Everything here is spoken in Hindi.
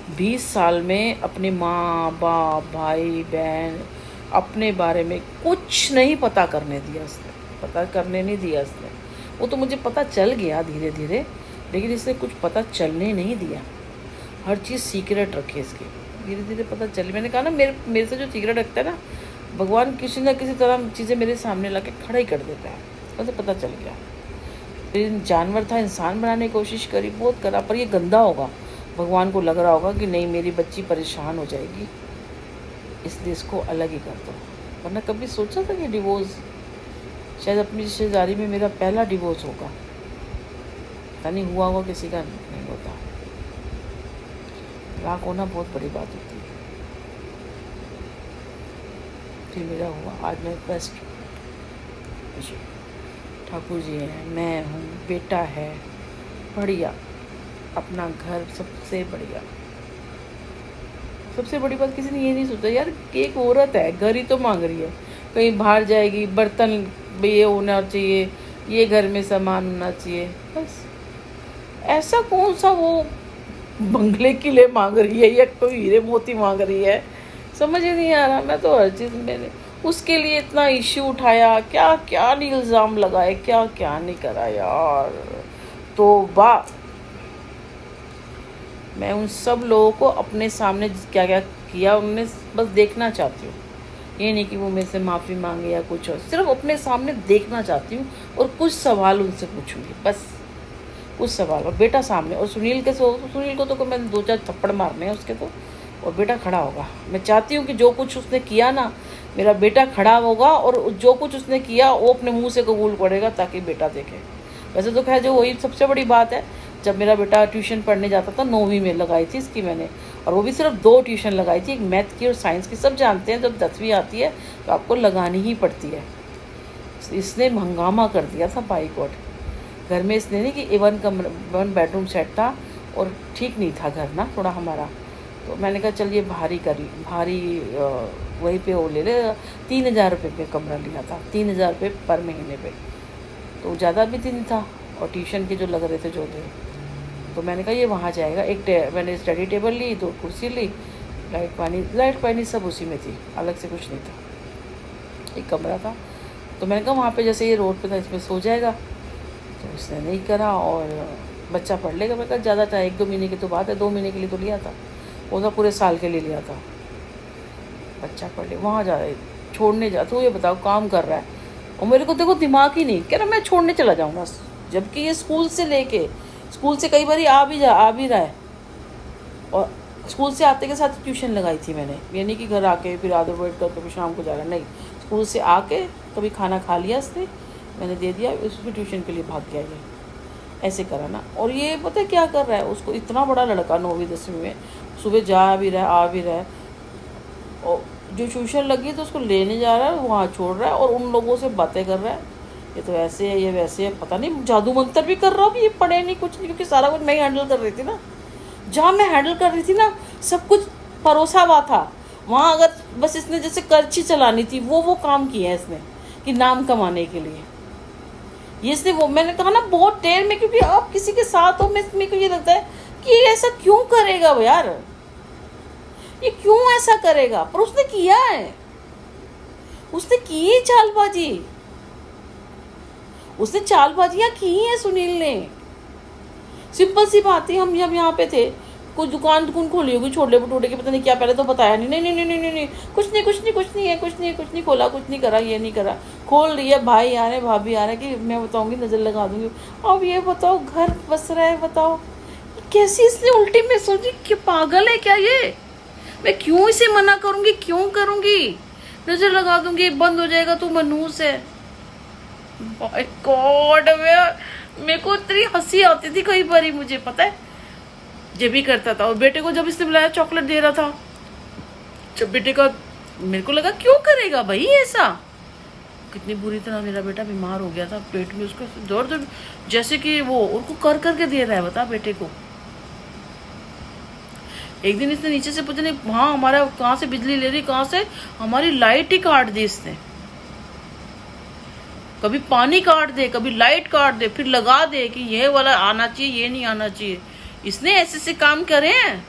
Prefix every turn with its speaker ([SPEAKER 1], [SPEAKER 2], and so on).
[SPEAKER 1] 20 साल में अपने माँ बाप भाई बहन अपने बारे में कुछ नहीं पता करने दिया उसने, पता करने नहीं दिया उसने। वो तो मुझे पता चल गया धीरे धीरे, लेकिन इसने कुछ पता चलने नहीं दिया। हर चीज़ सीक्रेट रखी इसकी, धीरे धीरे पता चली। मैंने कहा ना, मेरे से जो सीक्रेट रखता है ना, भगवान किसी न किसी तरह चीज़ें मेरे सामने ला के खड़ा ही कर देता है। मुझे पता चल गया। फिर जानवर था, इंसान बनाने की कोशिश करी, बहुत करा, पर ये गंदा होगा। भगवान को लग रहा होगा कि नहीं, मेरी बच्ची परेशान हो जाएगी, इसलिए इसको अलग ही कर दो। वरना कभी सोचा था कि डिवोर्स, शायद अपनी रिश्तेदारी में मेरा पहला डिवोर्स होगा। पता नहीं हुआ होगा, किसी का नहीं होता। राग होना बहुत बड़ी बात होती है। फिर मेरा हुआ। आज मैं बेस्ट खुशी, ठाकुर जी हैं, मैं हूँ, बेटा है, बढ़िया, अपना घर सबसे बढ़िया। सबसे बड़ी बात, किसी ने ये नहीं सोचा यार कि एक औरत है, घर ही तो मांग रही है, कहीं बाहर जाएगी, बर्तन ये होना चाहिए, ये घर में सामान होना चाहिए, बस। ऐसा कौन सा वो बंगले के लिए मांग रही है या कोई हीरे मोती मांग रही है, समझ ही नहीं आ रहा। मैं तो हर चीज़, मैंने उसके लिए इतना इश्यू उठाया, क्या क्या नहीं इल्ज़ाम लगाए, क्या क्या नहीं करा यार। तो वाह, मैं उन सब लोगों को अपने सामने क्या क्या किया उनने बस देखना चाहती हूँ। ये नहीं कि वो मेरे से माफ़ी मांगे या कुछ और, सिर्फ अपने सामने देखना चाहती हूँ और कुछ सवाल उनसे पूछूंगी, बस कुछ सवाल। और बेटा सामने, और सुनील के सुनील को तो मैंने 2-4 थप्पड़ मारने हैं उसके तो, और बेटा खड़ा होगा। मैं चाहती हूँ कि जो कुछ उसने किया ना, मेरा बेटा खड़ा होगा और जो कुछ उसने किया वो अपने मुँह से कबूल करेगा, ताकि बेटा देखे। वैसे तो खैर जो वही सबसे बड़ी बात है, जब मेरा बेटा ट्यूशन पढ़ने जाता था, 9वीं में लगाई थी इसकी मैंने, और वो भी सिर्फ 2 ट्यूशन लगाई थी, एक मैथ की और साइंस की। सब जानते हैं जब 10वीं आती है तो आपको लगानी ही पड़ती है। इसने हंगामा कर दिया था बाइकआउट घर में। इसने नहीं कि 1 बेडरूम सेट था और ठीक नहीं था घर ना थोड़ा हमारा, तो मैंने कहा चलिए भारी वहीं पे वो ले ले। 3000 रुपये पे कमरा लिया था, 3000 रुपये पर महीने पे, तो ज़्यादा भी नहीं था, और ट्यूशन के जो लग रहे थे जो थे, तो मैंने कहा ये वहाँ जाएगा। मैंने स्टडी टेबल ली, 2 कुर्सी ली, लाइट पानी सब उसी में थी, अलग से कुछ नहीं था, एक कमरा था। तो मैंने कहा वहाँ पे जैसे ये रोड पे था, इसमें सो जाएगा। तो उसने नहीं करा, और बच्चा पढ़ लेगा। मैं कहा ज़्यादा था, 1-2 महीने की तो बात है, 2 महीने के लिए तो लिया था, वो तो पूरे साल के लिए लिया था। बच्चा पढ़ ले, वहाँ जा छोड़ने जा, तो ये बताओ काम कर रहा है, और मेरे को देखो दिमाग ही नहीं, कह रहा मैं छोड़ने चला जाऊँगा, जबकि ये स्कूल से कई बार आ भी रहा है। और स्कूल से आते के साथ ट्यूशन लगाई थी मैंने, ये नहीं कि घर आके फिर आधे वेट कर कभी शाम को जा रहा, नहीं, स्कूल से आके कभी खाना खा लिया इसने, मैंने दे दिया, उसकी ट्यूशन के लिए भाग गया ये, ऐसे करा ना। और ये पता है क्या कर रहा है, उसको इतना बड़ा लड़का 9वीं 10वीं में, सुबह जा भी रहा है आ भी रहा है, और जो ट्यूशन लगी तो उसको लेने जा रहा है, वहाँ छोड़ रहा है, और उन लोगों से बातें कर रहा है, ये तो ऐसे है, ये वैसे है, पता नहीं जादू मंत्र भी कर रहा हूँ। ये पढ़े नहीं कुछ नहीं, क्योंकि सारा कुछ मैं ही हैंडल कर रही थी ना, जहाँ मैं हैंडल कर रही थी ना सब कुछ परोसा हुआ था। वहाँ अगर बस इसने जैसे करची चलानी थी, वो काम किया है इसने कि नाम कमाने के लिए। ये इसने वो, मैंने कहा ना बहुत टेर में, क्योंकि आप किसी के साथ हो, मेरे को ये लगता है कि ये ऐसा क्यों करेगा वो यार, ये क्यों ऐसा करेगा, पर उसने किया है, उसने की चालबाजी, उसने चालबाजियां की हैं सुनील ने। सिंपल सी बात है, हम जब यहाँ पे थे, कुछ दुकान खोली होगी छोले भटूरे की, पता नहीं क्या, पहले तो बताया नहीं, नहीं नहीं नहीं नहीं नहीं कुछ नहीं खोला, कुछ नहीं करा, ये नहीं करा, खोल रही है, भाई आ रहे भाभी आ रहे कि मैं बताऊंगी, नज़र लगा दूंगी। अब ये बताओ घर बस रहा है, बताओ कैसी इसने उल्टी में सोची कि पागल है क्या ये, मैं क्यों इसे मना करूंगी, क्यों करूंगी, नज़र लगा दूंगी, बंद हो जाएगा, तू मनहूस है। माय गॉड, मेरे को इतनी हंसी आती थी कई बार, मुझे पता है जब भी करता था। और बेटे को जब इसने बुलाया चॉकलेट दे रहा था, जब बेटे का, मेरे को लगा क्यों करेगा भाई ऐसा, कितनी बुरी तरह मेरा बेटा बीमार हो गया था, पेट में उसको दर्द, जैसे कि वो उनको कर करके दे रहा है, बता बेटे को। एक दिन इसने नीचे से पूछा, नहीं हाँ हमारा कहाँ से बिजली ले रही, कहाँ से, हमारी लाइट ही काट दी इसने, कभी पानी काट दे, कभी लाइट काट दे, फिर लगा दे कि ये वाला आना चाहिए, ये नहीं आना चाहिए। इसने ऐसे काम करे हैं।